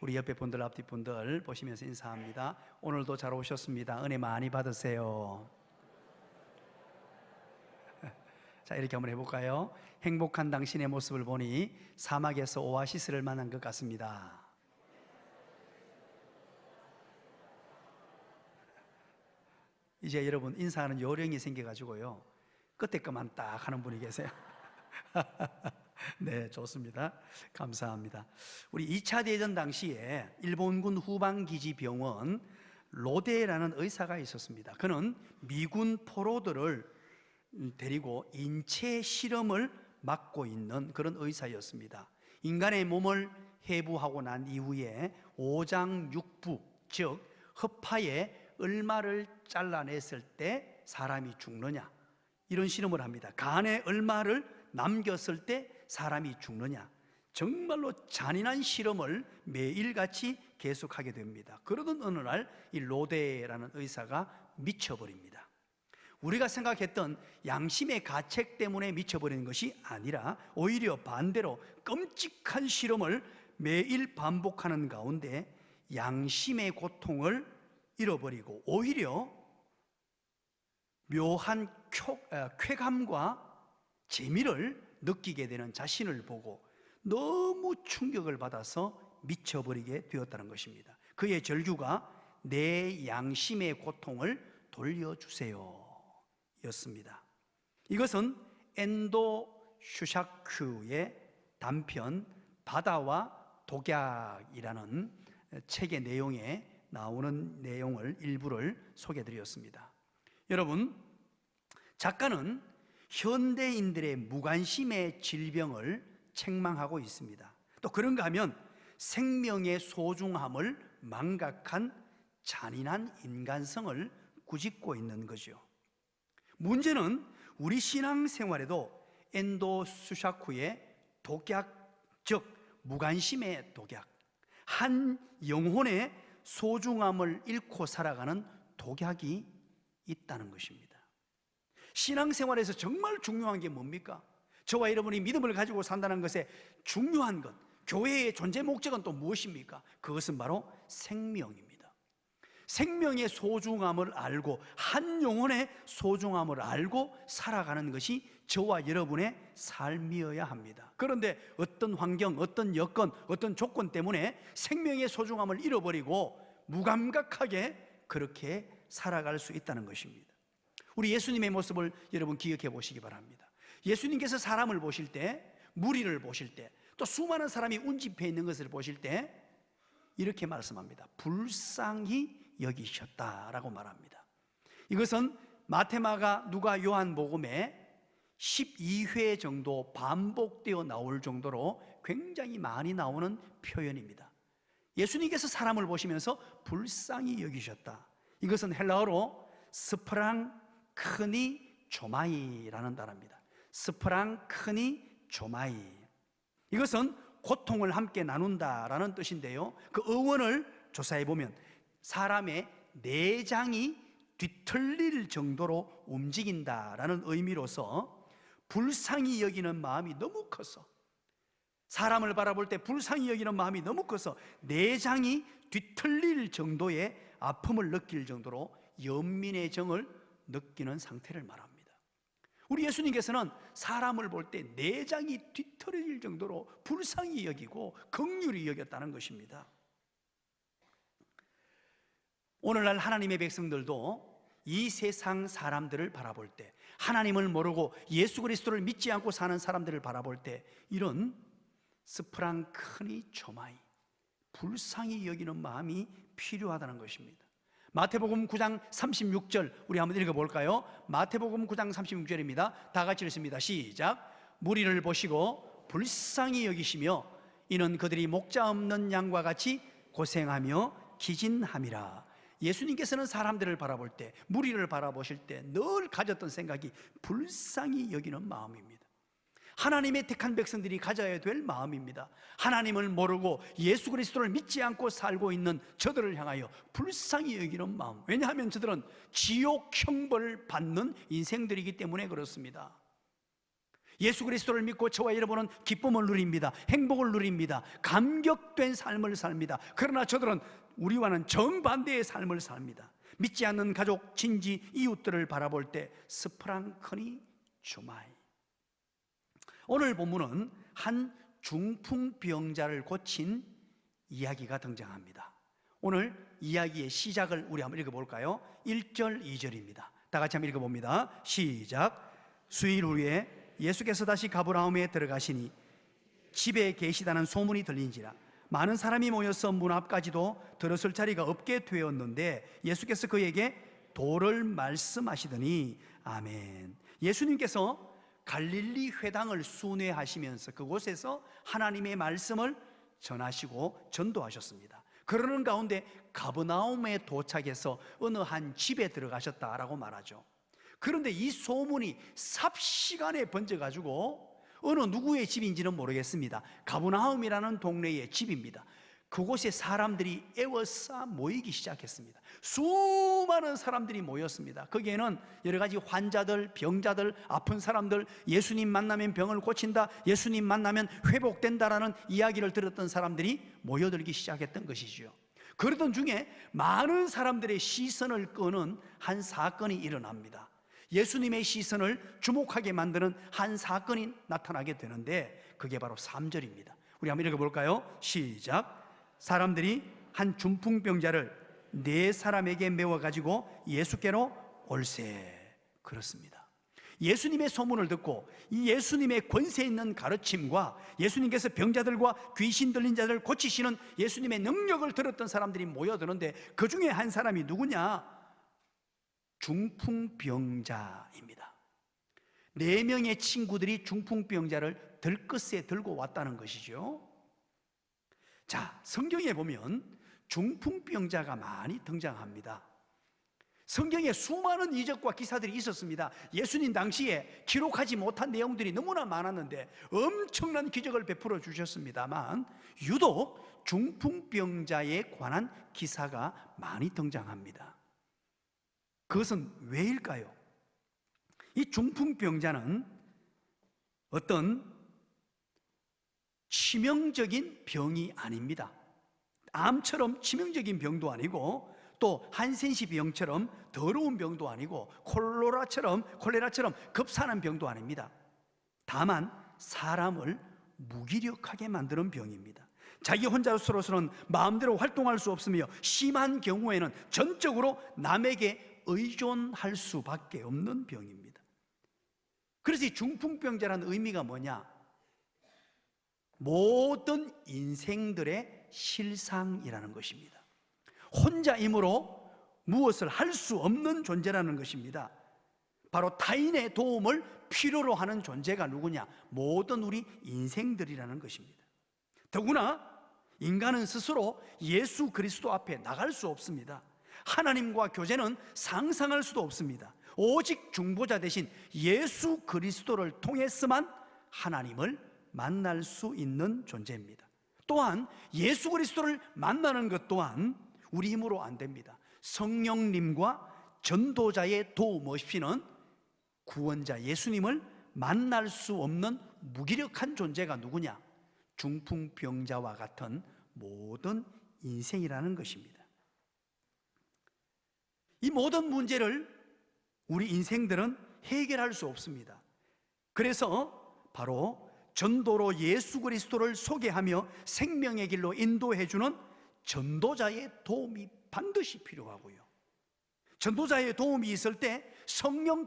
우리 옆에 분들, 앞뒤 분들 보시면서 인사합니다. 오늘도 잘 오셨습니다. 은혜 많이 받으세요. 자, 이렇게 한번 해볼까요? 행복한 당신의 모습을 보니 사막에서 오아시스를 만난 것 같습니다. 이제 여러분 인사하는 요령이 생겨가지고요, 끝에 것만 딱 하는 분이 계세요. 네, 좋습니다. 감사합니다. 우리 2차 대전 당시에 일본군 후방기지 병원 로데라는 의사가 있었습니다. 그는 미군 포로들을 데리고 인체 실험을 맡고 있는 그런 의사였습니다. 인간의 몸을 해부하고 난 이후에 오장육부, 즉 허파에 얼마를 잘라냈을 때 사람이 죽느냐, 이런 실험을 합니다. 간에 얼마를 남겼을 때 사람이 죽느냐, 정말로 잔인한 실험을 매일같이 계속하게 됩니다. 그러던 어느 날 이 로데라는 의사가 미쳐버립니다. 우리가 생각했던 양심의 가책 때문에 미쳐버리는 것이 아니라 오히려 반대로 끔찍한 실험을 매일 반복하는 가운데 양심의 고통을 잃어버리고 오히려 묘한 쾌감과 재미를 느끼게 되는 자신을 보고 너무 충격을 받아서 미쳐버리게 되었다는 것입니다. 그의 절규가 내 양심의 고통을 돌려주세요 였습니다. 이것은 엔도 슈샤큐의 단편 바다와 독약이라는 책의 내용에 나오는 내용을 일부를 소개해드렸습니다. 여러분, 작가는 현대인들의 무관심의 질병을 책망하고 있습니다. 또 그런가 하면 생명의 소중함을 망각한 잔인한 인간성을 꾸짖고 있는 거죠. 문제는 우리 신앙생활에도 엔도 수샤쿠의 독약, 즉 무관심의 독약, 한 영혼의 소중함을 잃고 살아가는 독약이 있다는 것입니다. 신앙생활에서 정말 중요한 게 뭡니까? 저와 여러분이 믿음을 가지고 산다는 것에 중요한 것, 교회의 존재 목적은 또 무엇입니까? 그것은 바로 생명입니다. 생명의 소중함을 알고 한 영혼의 소중함을 알고 살아가는 것이 저와 여러분의 삶이어야 합니다. 그런데 어떤 환경, 어떤 여건, 어떤 조건 때문에 생명의 소중함을 잃어버리고 무감각하게 그렇게 살아갈 수 있다는 것입니다. 우리 예수님의 모습을 여러분 기억해 보시기 바랍니다. 예수님께서 사람을 보실 때, 무리를 보실 때, 또 수많은 사람이 운집해 있는 것을 보실 때 이렇게 말씀합니다. 불쌍히 여기셨다라고 말합니다. 이것은 마태마가 누가 요한복음에 12회 정도 반복되어 나올 정도로 굉장히 많이 나오는 표현입니다. 예수님께서 사람을 보시면서 불쌍히 여기셨다. 이것은 헬라어로 스프랑크니 조마이라는 단어입니다. 스프랑크니 조마이, 이것은 고통을 함께 나눈다라는 뜻인데요, 그 어원을 조사해 보면 사람의 내장이 뒤틀릴 정도로 움직인다라는 의미로서 불쌍히 여기는 마음이 너무 커서, 사람을 바라볼 때 불쌍히 여기는 마음이 너무 커서 내장이 뒤틀릴 정도의 아픔을 느낄 정도로 연민의 정을 느끼는 상태를 말합니다. 우리 예수님께서는 사람을 볼 때 내장이 뒤틀릴 정도로 불쌍히 여기고 긍휼히 여겼다는 것입니다. 오늘날 하나님의 백성들도 이 세상 사람들을 바라볼 때, 하나님을 모르고 예수 그리스도를 믿지 않고 사는 사람들을 바라볼 때 이런 스프랑크니 조마이, 불쌍히 여기는 마음이 필요하다는 것입니다. 마태복음 9장 36절 우리 한번 읽어볼까요? 마태복음 9장 36절입니다. 다 같이 읽습니다. 시작. 무리를 보시고 불쌍히 여기시며 이는 그들이 목자 없는 양과 같이 고생하며 기진함이라. 예수님께서는 사람들을 바라볼 때, 무리를 바라보실 때 늘 가졌던 생각이 불쌍히 여기는 마음입니다. 하나님의 택한 백성들이 가져야 될 마음입니다. 하나님을 모르고 예수 그리스도를 믿지 않고 살고 있는 저들을 향하여 불쌍히 여기는 마음. 왜냐하면 저들은 지옥 형벌을 받는 인생들이기 때문에 그렇습니다. 예수 그리스도를 믿고 저와 여러분은 기쁨을 누립니다. 행복을 누립니다. 감격된 삶을 삽니다. 그러나 저들은 우리와는 정반대의 삶을 삽니다. 믿지 않는 가족, 친지, 이웃들을 바라볼 때 스프랑커니 주마이. 오늘 본문은 한 중풍병자를 고친 이야기가 등장합니다. 오늘 이야기의 시작을 우리 한번 읽어볼까요? 1절, 2절입니다. 다 같이 한번 읽어봅니다. 시작. 수일 후에 예수께서 다시 가버나움에 들어가시니 집에 계시다는 소문이 들린지라 많은 사람이 모여서 문 앞까지도 들어설 자리가 없게 되었는데 예수께서 그에게 도를 말씀하시더니 아멘. 예수님께서 갈릴리 회당을 순회하시면서 그곳에서 하나님의 말씀을 전하시고 전도하셨습니다. 그러는 가운데 가버나움에 도착해서 어느 한 집에 들어가셨다라고 말하죠. 그런데 이 소문이 삽시간에 번져가지고 어느 누구의 집인지는 모르겠습니다. 가버나움이라는 동네의 집입니다. 그곳에 사람들이 애워싸 모이기 시작했습니다. 수많은 사람들이 모였습니다. 거기에는 여러 가지 환자들, 병자들, 아픈 사람들, 예수님 만나면 병을 고친다, 예수님 만나면 회복된다라는 이야기를 들었던 사람들이 모여들기 시작했던 것이죠. 그러던 중에 많은 사람들의 시선을 끄는 한 사건이 일어납니다. 예수님의 시선을 주목하게 만드는 한 사건이 나타나게 되는데 그게 바로 3절입니다. 우리 한번 읽어볼까요? 시작. 사람들이 한 중풍병자를 4사람에게 메워가지고 예수께로 올세. 그렇습니다. 예수님의 소문을 듣고 이 예수님의 권세 있는 가르침과 예수님께서 병자들과 귀신 들린 자들을 고치시는 예수님의 능력을 들었던 사람들이 모여드는데 그 중에 한 사람이 누구냐? 중풍병자입니다. 4명의 친구들이 중풍병자를 들끝에 들고 왔다는 것이죠. 자, 성경에 보면 중풍병자가 많이 등장합니다. 성경에 수많은 이적과 기사들이 있었습니다. 예수님 당시에 기록하지 못한 내용들이 너무나 많았는데 엄청난 기적을 베풀어 주셨습니다만 유독 중풍병자에 관한 기사가 많이 등장합니다. 그것은 왜일까요? 이 중풍병자는 어떤 치명적인 병이 아닙니다. 암처럼 치명적인 병도 아니고 또 한센시 병처럼 더러운 병도 아니고 콜레라처럼 급사한 병도 아닙니다. 다만 사람을 무기력하게 만드는 병입니다. 자기 혼자서로서는 마음대로 활동할 수 없으며 심한 경우에는 전적으로 남에게 의존할 수밖에 없는 병입니다. 그래서 이 중풍병자라는 의미가 뭐냐? 모든 인생들의 실상이라는 것입니다. 혼자이므로 무엇을 할 수 없는 존재라는 것입니다. 바로 타인의 도움을 필요로 하는 존재가 누구냐? 모든 우리 인생들이라는 것입니다. 더구나 인간은 스스로 예수 그리스도 앞에 나갈 수 없습니다. 하나님과 교제는 상상할 수도 없습니다. 오직 중보자 대신 예수 그리스도를 통해서만 하나님을 만날 수 있는 존재입니다. 또한 예수 그리스도를 만나는 것 또한 우리 힘으로 안 됩니다. 성령님과 전도자의 도움 없이는 구원자 예수님을 만날 수 없는 무기력한 존재가 누구냐? 중풍병자와 같은 모든 인생이라는 것입니다. 이 모든 문제를 우리 인생들은 해결할 수 없습니다. 그래서 바로 전도로 예수 그리스도를 소개하며 생명의 길로 인도해주는 전도자의 도움이 반드시 필요하고요. 전도자의 도움이 있을 때 성령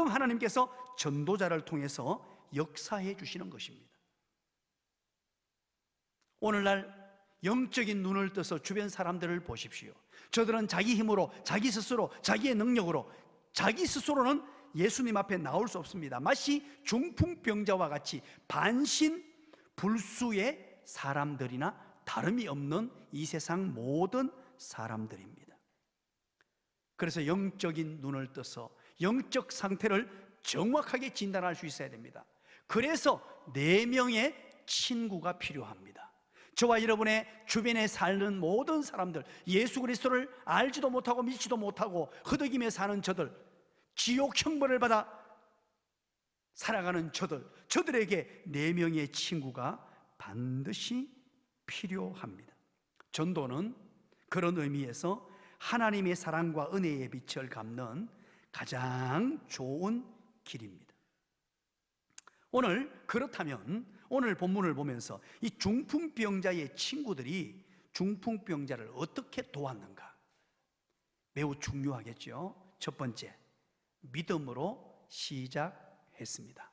하나님께서 전도자를 통해서 역사해 주시는 것입니다. 오늘날 영적인 눈을 떠서 주변 사람들을 보십시오. 저들은 자기 힘으로, 자기 스스로, 자기의 능력으로, 자기 스스로는 예수님 앞에 나올 수 없습니다. 마치 중풍병자와 같이 반신불수의 사람들이나 다름이 없는 이 세상 모든 사람들입니다. 그래서 영적인 눈을 떠서 영적 상태를 정확하게 진단할 수 있어야 됩니다. 그래서 4명의 친구가 필요합니다. 저와 여러분의 주변에 사는 모든 사람들, 예수 그리스도를 알지도 못하고 믿지도 못하고 허덕이며 사는 저들, 지옥 형벌을 받아 살아가는 저들에게 4명의 친구가 반드시 필요합니다. 전도는 그런 의미에서 하나님의 사랑과 은혜의 빛을 갚는 가장 좋은 길입니다. 그렇다면 오늘 본문을 보면서 이 중풍병자의 친구들이 중풍병자를 어떻게 도왔는가? 매우 중요하겠죠. 첫 번째, 믿음으로 시작했습니다.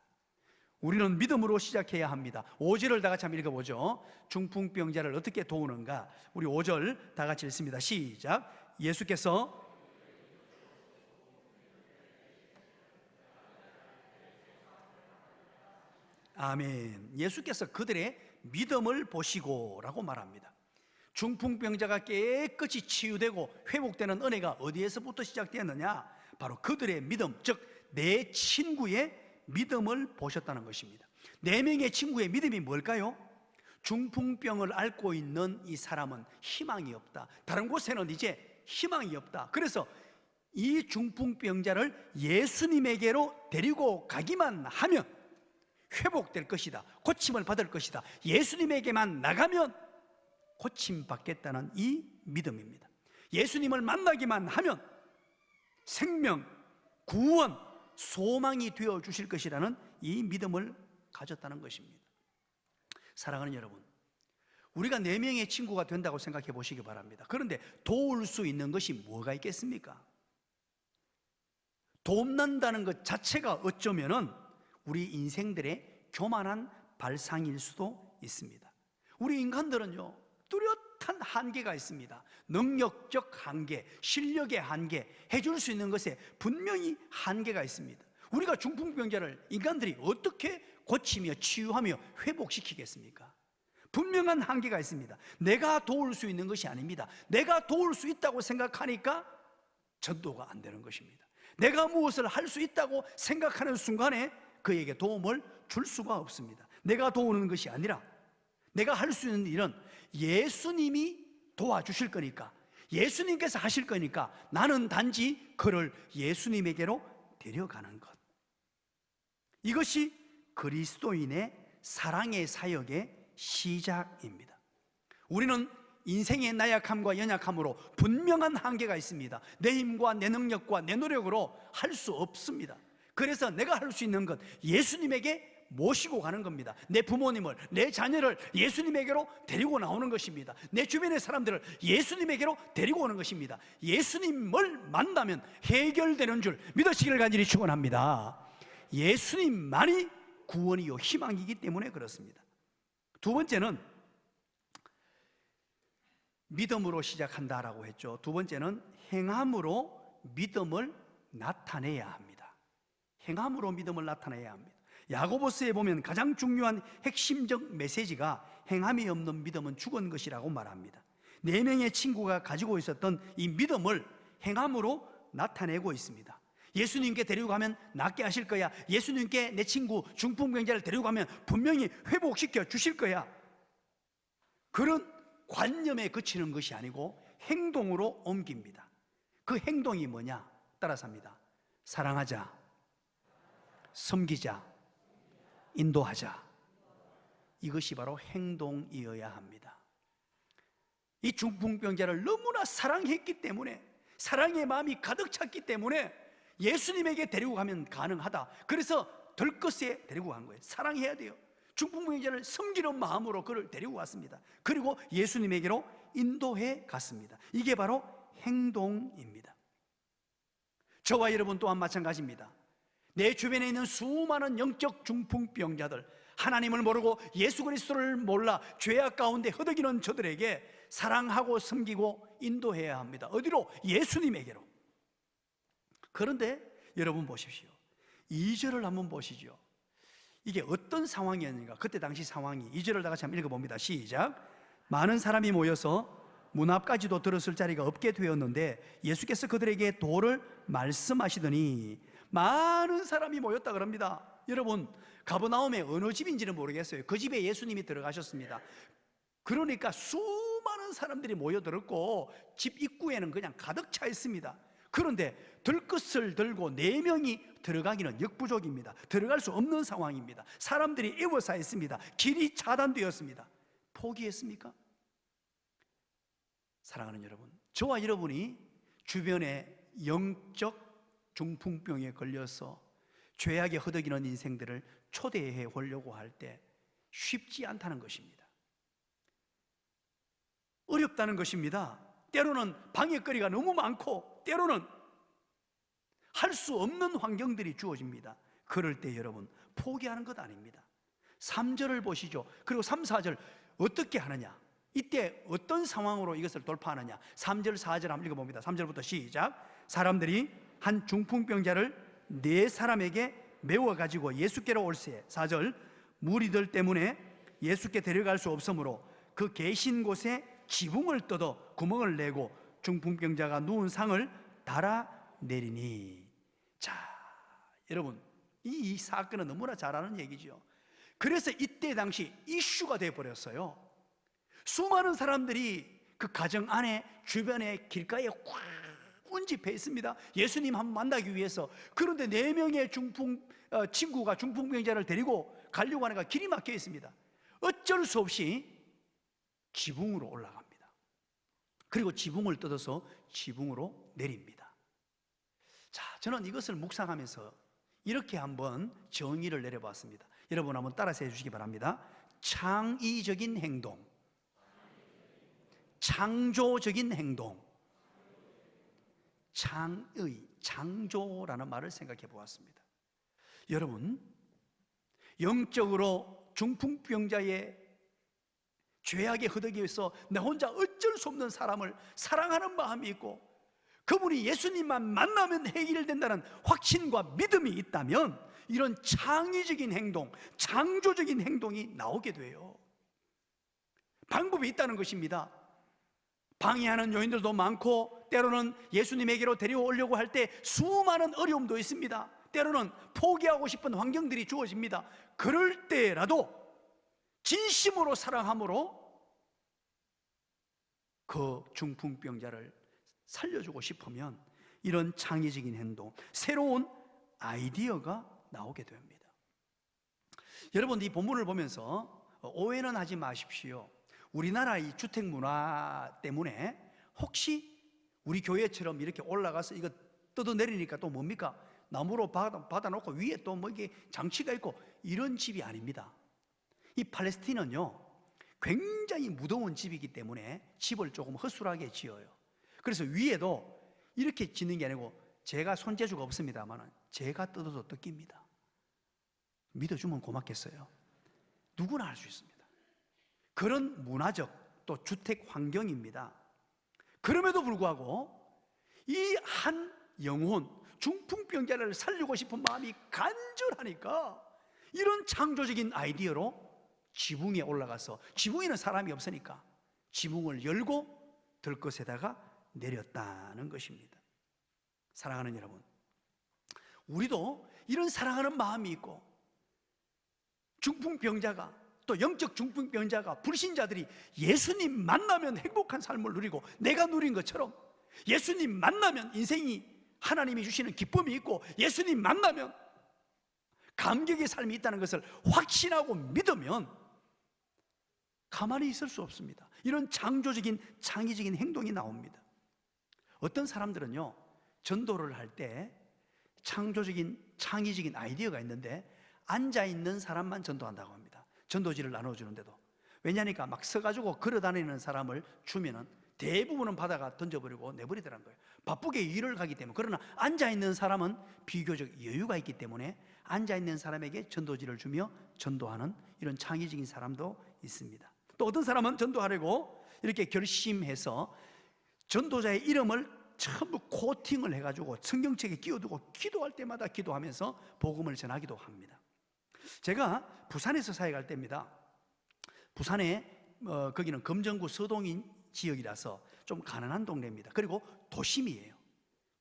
우리는 믿음으로 시작해야 합니다. 5절을 다 같이 한번 읽어보죠. 중풍병자를 어떻게 도우는가? 우리 5절 다 같이 읽습니다. 시작. 예수께서 아멘. 예수께서 그들의 믿음을 보시고 라고 말합니다. 중풍병자가 깨끗이 치유되고 회복되는 은혜가 어디에서부터 시작되었느냐? 바로 그들의 믿음, 즉 내 친구의 믿음을 보셨다는 것입니다. 4명의 친구의 믿음이 뭘까요? 중풍병을 앓고 있는 이 사람은 희망이 없다. 다른 곳에는 이제 희망이 없다. 그래서 이 중풍병자를 예수님에게로 데리고 가기만 하면 회복될 것이다. 고침을 받을 것이다. 예수님에게만 나가면 고침받겠다는 이 믿음입니다. 예수님을 만나기만 하면 생명, 구원, 소망이 되어 주실 것이라는 이 믿음을 가졌다는 것입니다. 사랑하는 여러분, 우리가 4명의 친구가 된다고 생각해 보시기 바랍니다. 그런데 도울 수 있는 것이 뭐가 있겠습니까? 돕는다는 것 자체가 어쩌면은 우리 인생들의 교만한 발상일 수도 있습니다. 우리 인간들은요, 뚜렷한 한계가 있습니다. 능력적 한계, 실력의 한계, 해줄 수 있는 것에 분명히 한계가 있습니다. 우리가 중풍병자를 인간들이 어떻게 고치며 치유하며 회복시키겠습니까? 분명한 한계가 있습니다. 내가 도울 수 있는 것이 아닙니다. 내가 도울 수 있다고 생각하니까 전도가 안 되는 것입니다. 내가 무엇을 할 수 있다고 생각하는 순간에 그에게 도움을 줄 수가 없습니다. 내가 도우는 것이 아니라 내가 할 수 있는 일은 예수님이 도와주실 거니까, 예수님께서 하실 거니까 나는 단지 그를 예수님에게로 데려가는 것. 이것이 그리스도인의 사랑의 사역의 시작입니다. 우리는 인생의 나약함과 연약함으로 분명한 한계가 있습니다. 내 힘과 내 능력과 내 노력으로 할 수 없습니다. 그래서 내가 할 수 있는 것, 예수님에게 모시고 가는 겁니다. 내 부모님을, 내 자녀를 예수님에게로 데리고 나오는 것입니다. 내 주변의 사람들을 예수님에게로 데리고 오는 것입니다. 예수님을 만나면 해결되는 줄 믿으시기를 간절히 축원합니다. 예수님만이 구원이요 희망이기 때문에 그렇습니다. 두 번째는 믿음으로 시작한다라고 했죠. 두 번째는 행함으로 믿음을 나타내야 합니다. 행함으로 믿음을 나타내야 합니다. 야고보서에 보면 가장 중요한 핵심적 메시지가 행함이 없는 믿음은 죽은 것이라고 말합니다. 4명의 친구가 가지고 있었던 이 믿음을 행함으로 나타내고 있습니다. 예수님께 데리고 가면 낫게 하실 거야. 예수님께 내 친구 중풍병자를 데리고 가면 분명히 회복시켜 주실 거야. 그런 관념에 그치는 것이 아니고 행동으로 옮깁니다. 그 행동이 뭐냐? 따라서 합니다. 사랑하자, 섬기자, 인도하자. 이것이 바로 행동이어야 합니다. 이 중풍병자를 너무나 사랑했기 때문에, 사랑의 마음이 가득 찼기 때문에 예수님에게 데리고 가면 가능하다. 그래서 들것에 데리고 간 거예요. 사랑해야 돼요. 중풍병자를 섬기는 마음으로 그를 데리고 갔습니다. 그리고 예수님에게로 인도해 갔습니다. 이게 바로 행동입니다. 저와 여러분 또한 마찬가지입니다. 내 주변에 있는 수많은 영적 중풍병자들, 하나님을 모르고 예수 그리스도를 몰라 죄악 가운데 허덕이는 저들에게 사랑하고 섬기고 인도해야 합니다. 어디로? 예수님에게로. 그런데 여러분 보십시오. 2절을 한번 보시죠. 이게 어떤 상황이었는가? 그때 당시 상황이 2절을 다 같이 한번 읽어봅니다. 시작. 많은 사람이 모여서 문 앞까지도 들었을 자리가 없게 되었는데 예수께서 그들에게 도를 말씀하시더니, 많은 사람이 모였다 그럽니다. 여러분, 가버나움의 어느 집인지는 모르겠어요. 그 집에 예수님이 들어가셨습니다. 그러니까 수많은 사람들이 모여들었고 집 입구에는 그냥 가득 차 있습니다. 그런데 들것을 들고 4명이 들어가기는 역부족입니다. 들어갈 수 없는 상황입니다. 사람들이 에워싸였습니다. 길이 차단되었습니다. 포기했습니까? 사랑하는 여러분, 저와 여러분이 주변에 영적 중풍병에 걸려서 죄악에 허덕이는 인생들을 초대해 보려고 할 때 쉽지 않다는 것입니다. 어렵다는 것입니다. 때로는 방해거리가 너무 많고 때로는 할 수 없는 환경들이 주어집니다. 그럴 때 여러분, 포기하는 것 아닙니다. 3절을 보시죠. 그리고 3, 4절 어떻게 하느냐, 이때 어떤 상황으로 이것을 돌파하느냐. 3절, 4절 한번 읽어봅니다. 3절부터 시작. 사람들이 한 중풍병자를 4사람에게 메워가지고 예수께로 올세. 4절, 무리들 때문에 예수께 데려갈 수 없으므로 그 계신 곳에 지붕을 뜯어 구멍을 내고 중풍병자가 누운 상을 달아내리니. 자, 여러분, 이 사건은 너무나 잘 아는 얘기죠. 그래서 이때 당시 이슈가 되어버렸어요. 수많은 사람들이 그 가정 안에 주변에 길가에 꽉 운집해 있습니다. 예수님 한번 만나기 위해서. 그런데 4명의 친구가 중풍병자를 데리고 가려고 하니까 길이 막혀 있습니다. 어쩔 수 없이 지붕으로 올라갑니다. 그리고 지붕을 뜯어서 지붕으로 내립니다. 자, 저는 이것을 묵상하면서 이렇게 한번 정의를 내려봤습니다. 여러분 한번 따라서 해주시기 바랍니다. 창의적인 행동, 창조적인 행동, 창의, 창조라는 말을 생각해 보았습니다. 여러분, 영적으로 중풍병자의 죄악에 허덕이어서 내 혼자 어쩔 수 없는 사람을 사랑하는 마음이 있고 그분이 예수님만 만나면 해결된다는 확신과 믿음이 있다면 이런 창의적인 행동, 창조적인 행동이 나오게 돼요. 방법이 있다는 것입니다. 방해하는 요인들도 많고 때로는 예수님에게로 데려오려고 할 때 수많은 어려움도 있습니다. 때로는 포기하고 싶은 환경들이 주어집니다. 그럴 때라도 진심으로 사랑함으로 그 중풍병자를 살려주고 싶으면 이런 창의적인 행동, 새로운 아이디어가 나오게 됩니다. 여러분, 이 본문을 보면서 오해는 하지 마십시오. 우리나라 이 주택 문화 때문에 혹시 우리 교회처럼 이렇게 올라가서 이거 뜯어내리니까 또 뭡니까? 나무로 받아놓고 위에 또 뭐 이게 장치가 있고 이런 집이 아닙니다. 이 팔레스틴은요 굉장히 무더운 집이기 때문에 집을 조금 허술하게 지어요. 그래서 위에도 이렇게 짓는 게 아니고, 제가 손재주가 없습니다만 제가 뜯어도 뜯깁니다. 믿어주면 고맙겠어요. 누구나 할 수 있습니다. 그런 문화적 또 주택 환경입니다. 그럼에도 불구하고 이 한 영혼, 중풍병자를 살리고 싶은 마음이 간절하니까 이런 창조적인 아이디어로 지붕에 올라가서, 지붕에는 사람이 없으니까 지붕을 열고 들것에다가 내렸다는 것입니다. 사랑하는 여러분, 우리도 이런 사랑하는 마음이 있고 중풍병자가, 또 영적 중풍병자가, 불신자들이 예수님 만나면 행복한 삶을 누리고 내가 누린 것처럼 예수님 만나면 인생이 하나님이 주시는 기쁨이 있고 예수님 만나면 감격의 삶이 있다는 것을 확신하고 믿으면 가만히 있을 수 없습니다. 이런 창조적인, 창의적인 행동이 나옵니다. 어떤 사람들은요 전도를 할 때 창조적인, 창의적인 아이디어가 있는데 앉아있는 사람만 전도한다고 합니다. 전도지를 나눠주는데도. 왜냐니까 막 서가지고 걸어다니는 사람을 주면은 대부분은 바다가 던져버리고 내버리더라는 거예요. 바쁘게 일을 가기 때문에. 그러나 앉아있는 사람은 비교적 여유가 있기 때문에 앉아있는 사람에게 전도지를 주며 전도하는 이런 창의적인 사람도 있습니다. 또 어떤 사람은 전도하려고 이렇게 결심해서 전도자의 이름을 전부 코팅을 해가지고 성경책에 끼워두고 기도할 때마다 기도하면서 복음을 전하기도 합니다. 제가 부산에서 사역할 때입니다. 부산에 거기는 금정구 서동인 지역이라서 좀 가난한 동네입니다. 그리고 도심이에요.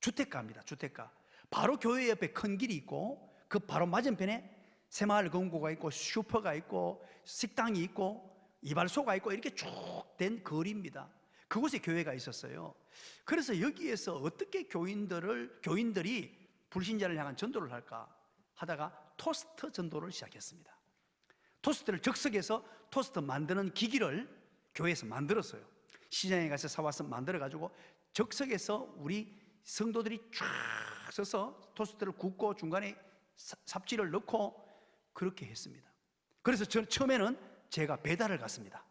주택가입니다. 주택가. 바로 교회 옆에 큰 길이 있고 그 바로 맞은편에 새마을 금고가 있고 슈퍼가 있고 식당이 있고 이발소가 있고 이렇게 쭉 된 거리입니다. 그곳에 교회가 있었어요. 그래서 여기에서 어떻게 교인들이 불신자를 향한 전도를 할까 하다가 토스트 전도를 시작했습니다. 토스트를 즉석에서 토스트 만드는 기기를 교회에서 만들었어요. 시장에 가서 사와서 만들어가지고 즉석에서 우리 성도들이 쫙 서서 토스트를 굽고 중간에 삽질을 넣고 그렇게 했습니다. 그래서 저는 처음에는 제가 배달을 갔습니다.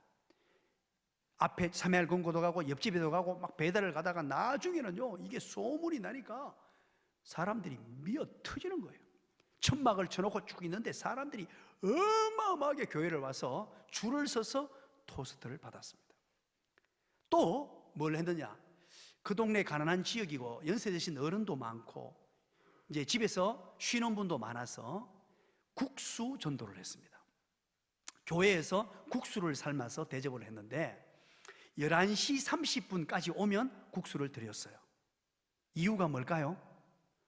앞에 사매알 금고도 가고 옆집에도 가고 막 배달을 가다가 나중에는요, 이게 소문이 나니까 사람들이 미어 터지는 거예요. 천막을 쳐놓고 쭉 있는데 사람들이 어마어마하게 교회를 와서 줄을 서서 토스트를 받았습니다. 또 뭘 했느냐, 그 동네 가난한 지역이고 연세 드신 어른도 많고 이제 집에서 쉬는 분도 많아서 국수 전도를 했습니다. 교회에서 국수를 삶아서 대접을 했는데 11시 30분까지 오면 국수를 드렸어요. 이유가 뭘까요?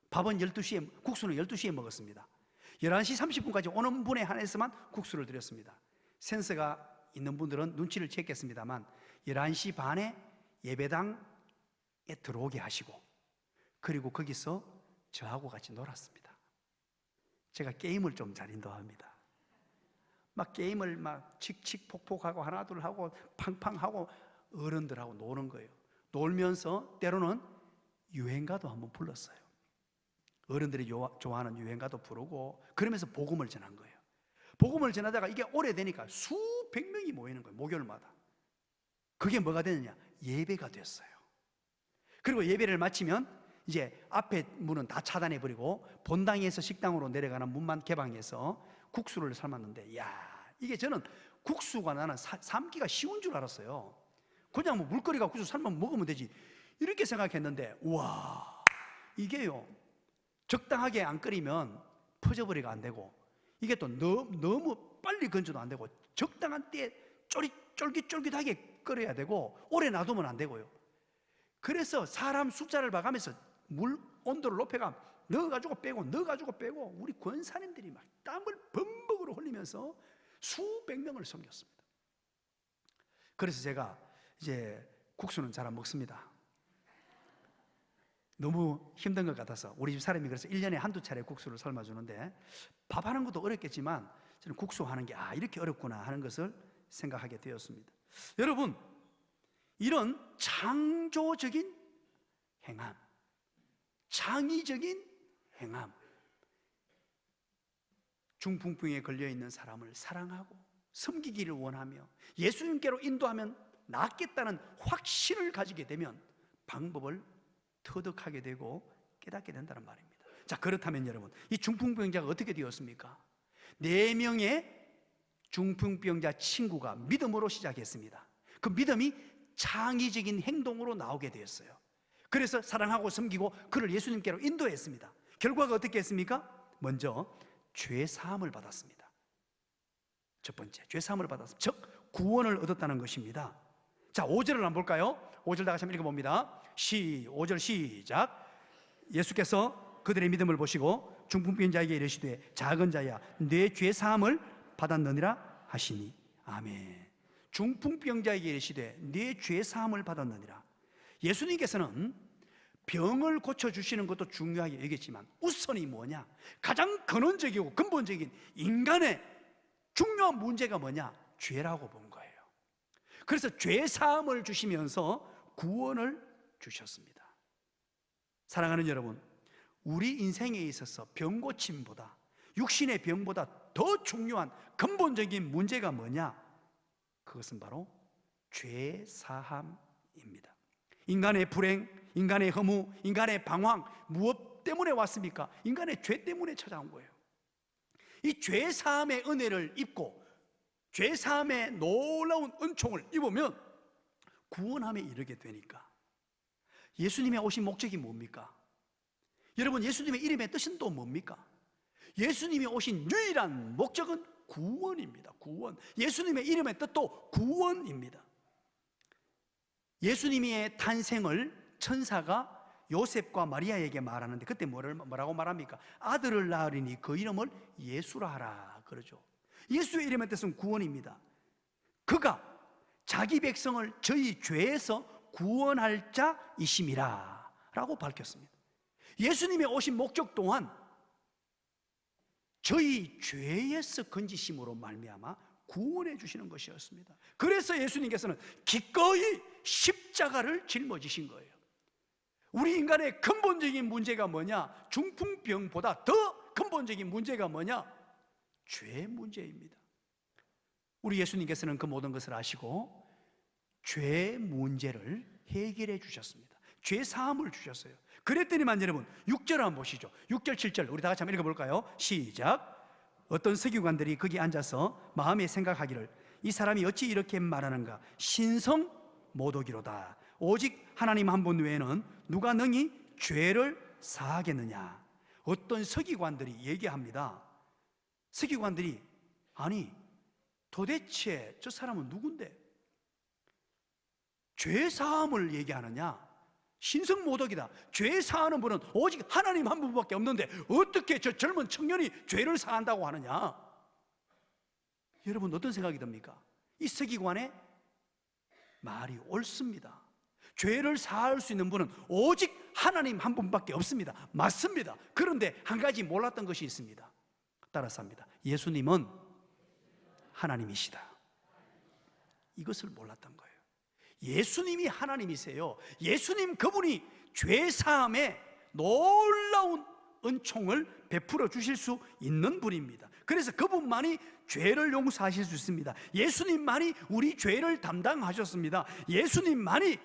밥은 12시에, 국수는 12시에 먹었습니다. 11시 30분까지 오는 분에 한해서만 국수를 드렸습니다. 센스가 있는 분들은 눈치를 챘겠습니다만 11시 반에 예배당에 들어오게 하시고, 그리고 거기서 저하고 같이 놀았습니다. 제가 게임을 좀 잘 인도합니다. 막 게임을 막 칙칙폭폭하고 하나둘 하고 팡팡하고 어른들하고 노는 거예요. 놀면서 때로는 유행가도 한번 불렀어요. 어른들이 좋아하는 유행가도 부르고 그러면서 복음을 전한 거예요. 복음을 전하다가 이게 오래되니까 수백 명이 모이는 거예요. 목요일마다. 그게 뭐가 되느냐? 예배가 됐어요. 그리고 예배를 마치면 이제 앞에 문은 다 차단해버리고 본당에서 식당으로 내려가는 문만 개방해서 국수를 삶았는데, 이게 저는 국수가 나는 삶기가 쉬운 줄 알았어요. 그냥 뭐 물거리가 국수 삶으면 먹으면 되지 이렇게 생각했는데, 와, 이게요 적당하게 안 끓이면 퍼져버리가 안 되고, 이게 또 너무 빨리 건져도 안 되고 적당한 때에 쫄깃쫄깃하게 끓여야 되고 오래 놔두면 안 되고요. 그래서 사람 숫자를 봐가면서 물 온도를 높여가 넣어가지고 빼고 넣어가지고 빼고 우리 권사님들이 막 땀을 범벅으로 흘리면서 수백 명을 섬겼습니다. 그래서 제가 이제 국수는 잘 안 먹습니다. 너무 힘든 것 같아서. 우리 집 사람이 그래서 1년에 한두 차례 국수를 삶아주는데, 밥하는 것도 어렵겠지만 저는 국수하는 게 이렇게 어렵구나 하는 것을 생각하게 되었습니다. 여러분, 이런 창조적인 행함, 창의적인 행함, 중풍병에 걸려있는 사람을 사랑하고 섬기기를 원하며 예수님께로 인도하면 낫겠다는 확신을 가지게 되면 방법을 터득하게 되고 깨닫게 된다는 말입니다. 자, 그렇다면 여러분, 이 중풍병자가 어떻게 되었습니까? 4명의 중풍병자 친구가 믿음으로 시작했습니다. 그 믿음이 창의적인 행동으로 나오게 되었어요. 그래서 사랑하고 섬기고 그를 예수님께로 인도했습니다. 결과가 어떻게 했습니까? 먼저 죄 사함을 받았습니다. 첫 번째, 죄 사함을 받았습니다. 즉 구원을 얻었다는 것입니다. 자, 5절을 한번 볼까요? 5절 다 같이 한번 읽어봅니다. 5절 시작. 예수께서 그들의 믿음을 보시고 중풍병자에게 이르시되 작은 자야 내 죄 사함을 받았느니라 하시니. 아멘. 중풍병자에게 이르시되 내 죄 사함을 받았느니라. 예수님께서는 병을 고쳐주시는 것도 중요하게 여겼지만 우선이 뭐냐? 가장 근원적이고 근본적인 인간의 중요한 문제가 뭐냐? 죄라고 본 거예요. 그래서 죄 사함을 주시면서 구원을 주셨습니다. 사랑하는 여러분, 우리 인생에 있어서 병 고침보다, 육신의 병보다 더 중요한 근본적인 문제가 뭐냐? 그것은 바로 죄 사함입니다. 인간의 불행, 인간의 허무, 인간의 방황, 무엇 때문에 왔습니까? 인간의 죄 때문에 찾아온 거예요. 이 죄 사함의 은혜를 입고 죄 사함의 놀라운 은총을 입으면 구원함에 이르게 되니까. 예수님의 오신 목적이 뭡니까? 여러분, 예수님의 이름의 뜻은 또 뭡니까? 예수님이 오신 유일한 목적은 구원입니다. 구원. 예수님의 이름의 뜻도 구원입니다. 예수님의 탄생을 천사가 요셉과 마리아에게 말하는데 그때 뭐라고 말합니까? 아들을 낳으리니 그 이름을 예수라 하라 그러죠. 예수의 이름의 뜻은 구원입니다. 그가 자기 백성을 저희 죄에서 구원할 자이심이라 라고 밝혔습니다. 예수님의 오신 목적 또한 저희 죄에서 건지심으로 말미암아 구원해 주시는 것이었습니다. 그래서 예수님께서는 기꺼이 십자가를 짊어지신 거예요. 우리 인간의 근본적인 문제가 뭐냐? 중풍병보다 더 근본적인 문제가 뭐냐? 죄 문제입니다. 우리 예수님께서는 그 모든 것을 아시고 죄 문제를 해결해 주셨습니다. 죄 사함을 주셨어요. 그랬더니만 여러분 6절 한번 보시죠. 6절 7절 우리 다 같이 한번 읽어볼까요? 시작. 어떤 서기관들이 거기 앉아서 마음에 생각하기를 이 사람이 어찌 이렇게 말하는가? 신성 모독이로다. 오직 하나님 한 분 외에는 누가 능히 죄를 사하겠느냐? 어떤 서기관들이 얘기합니다. 서기관들이 아니 도대체 저 사람은 누군데 죄 사함을 얘기하느냐? 신성모독이다. 죄 사하는 분은 오직 하나님 한 분밖에 없는데 어떻게 저 젊은 청년이 죄를 사한다고 하느냐? 여러분 어떤 생각이 듭니까? 이 서기관의 말이 옳습니다. 죄를 사할 수 있는 분은 오직 하나님 한 분밖에 없습니다. 맞습니다. 그런데 한 가지 몰랐던 것이 있습니다. 따라서 합니다. 예수님은 하나님이시다. 이것을 몰랐던 거예요. 예수님이 하나님이세요. 예수님 그분이 죄사함에 놀라운 은총을 베풀어 주실 수 있는 분입니다. 그래서 그분만이 죄를 용서하실 수 있습니다. 예수님만이 우리 죄를 담당하셨습니다. 예수님만이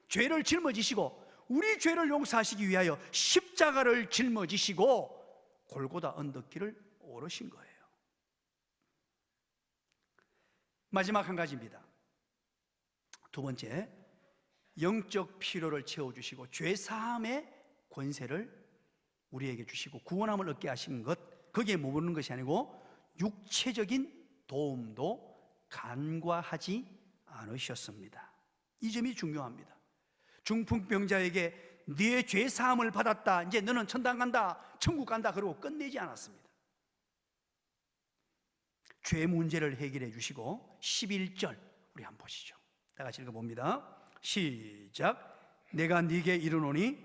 죄를 짊어지시고 우리 죄를 용서하시기 위하여 십자가를 짊어지시고 골고다 언덕길을 오르신 거예요. 마지막 한 가지입니다. 두 번째, 영적 필요를 채워주시고 죄사함의 권세를 우리에게 주시고 구원함을 얻게 하신 것, 거기에 머무르는 것이 아니고 육체적인 도움도 간과하지 않으셨습니다. 이 점이 중요합니다. 중풍병자에게 네 죄사함을 받았다, 이제 너는 천당 간다, 천국 간다 그러고 끝내지 않았습니다. 죄 문제를 해결해 주시고 11절 우리 한번 보시죠. 다 같이 읽어봅니다. 시작. 내가 네게 이르노니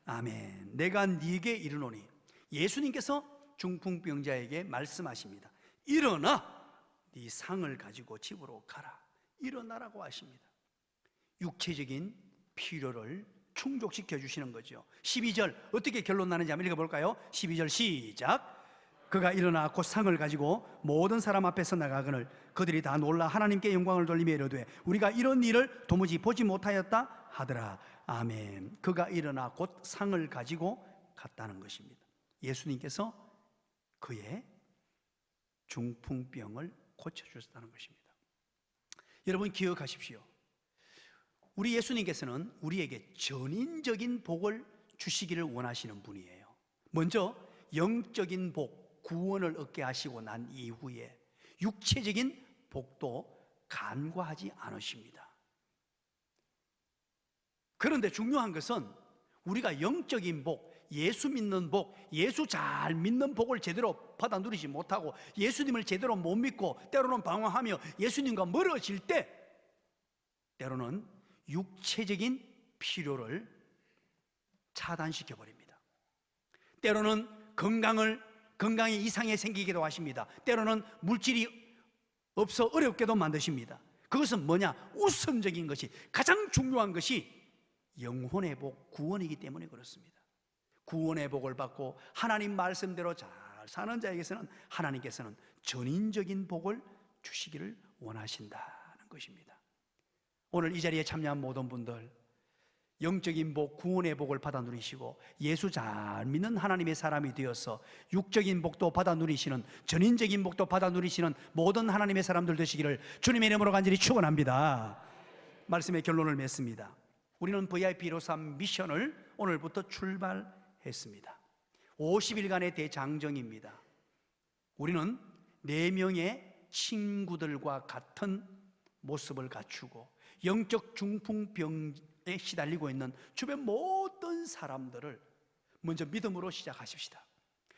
아멘. 내가 네게 이르노니 예수님께서 중풍병자에게 말씀하십니다. 일어나 네 상을 가지고 집으로 가라. 일어나라고 하십니다. 육체적인 필요를 충족시켜 주시는 거죠. 12절 어떻게 결론 나는지 한번 읽어볼까요? 12절 시작. 그가 일어나 곧 상을 가지고 모든 사람 앞에서 나가거늘 그들이 다 놀라 하나님께 영광을 돌리며 이르되 우리가 이런 일을 도무지 보지 못하였다 하더라. 아멘. 그가 일어나 곧 상을 가지고 갔다는 것입니다. 예수님께서 그의 중풍병을 고쳐주셨다는 것입니다. 여러분 기억하십시오. 우리 예수님께서는 우리에게 전인적인 복을 주시기를 원하시는 분이에요. 먼저 영적인 복, 구원을 얻게 하시고 난 이후에 육체적인 복도 간과하지 않으십니다. 그런데 중요한 것은 우리가 영적인 복, 예수 믿는 복, 예수 잘 믿는 복을 제대로 받아 누리지 못하고 예수님을 제대로 못 믿고 때로는 방황하며 예수님과 멀어질 때 때로는 육체적인 필요를 차단시켜 버립니다. 때로는 건강에 이상이 생기기도 하십니다. 때로는 물질이 없어 어렵게도 만드십니다. 그것은 뭐냐? 우선적인 것이, 가장 중요한 것이 영혼의 복, 구원이기 때문에 그렇습니다. 구원의 복을 받고 하나님 말씀대로 잘 사는 자에게서는 하나님께서는 전인적인 복을 주시기를 원하신다는 것입니다. 오늘 이 자리에 참여한 모든 분들 영적인 복, 구원의 복을 받아 누리시고 예수 잘 믿는 하나님의 사람이 되어서 육적인 복도 받아 누리시는, 전인적인 복도 받아 누리시는 모든 하나님의 사람들 되시기를 주님의 이름으로 간절히 축원합니다. 말씀의 결론을 맺습니다. 우리는 VIP로삼 미션을 오늘부터 출발했습니다. 50일간의 대장정입니다. 우리는 4명의 친구들과 같은 모습을 갖추고 영적 중풍병에 시달리고 있는 주변 모든 사람들을 먼저 믿음으로 시작하십시다.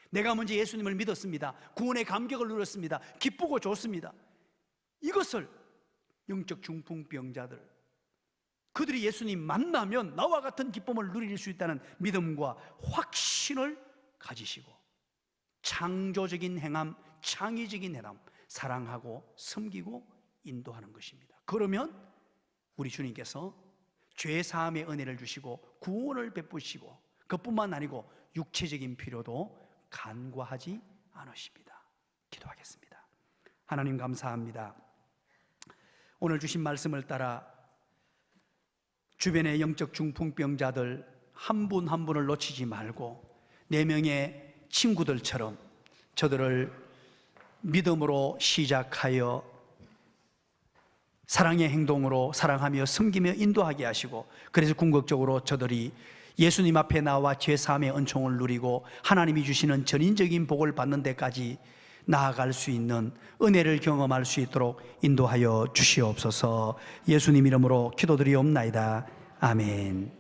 내가 먼저 예수님을 믿었습니다. 구원의 감격을 누렸습니다. 기쁘고 좋습니다. 이것을 영적 중풍병자들, 그들이 예수님 만나면 나와 같은 기쁨을 누릴 수 있다는 믿음과 확신을 가지시고 창조적인 행함, 창의적인 행함, 사랑하고 섬기고 인도하는 것입니다. 그러면 우리 주님께서 죄사함의 은혜를 주시고 구원을 베푸시고 그뿐만 아니고 육체적인 필요도 간과하지 않으십니다. 기도하겠습니다. 하나님 감사합니다. 오늘 주신 말씀을 따라 주변의 영적 중풍병자들 한 분 한 분을 놓치지 말고 4명의 친구들처럼 저들을 믿음으로 시작하여 사랑의 행동으로 사랑하며 섬기며 인도하게 하시고, 그래서 궁극적으로 저들이 예수님 앞에 나와 죄사함의 은총을 누리고 하나님이 주시는 전인적인 복을 받는 데까지 나아갈 수 있는 은혜를 경험할 수 있도록 인도하여 주시옵소서. 예수님 이름으로 기도드리옵나이다. 아멘.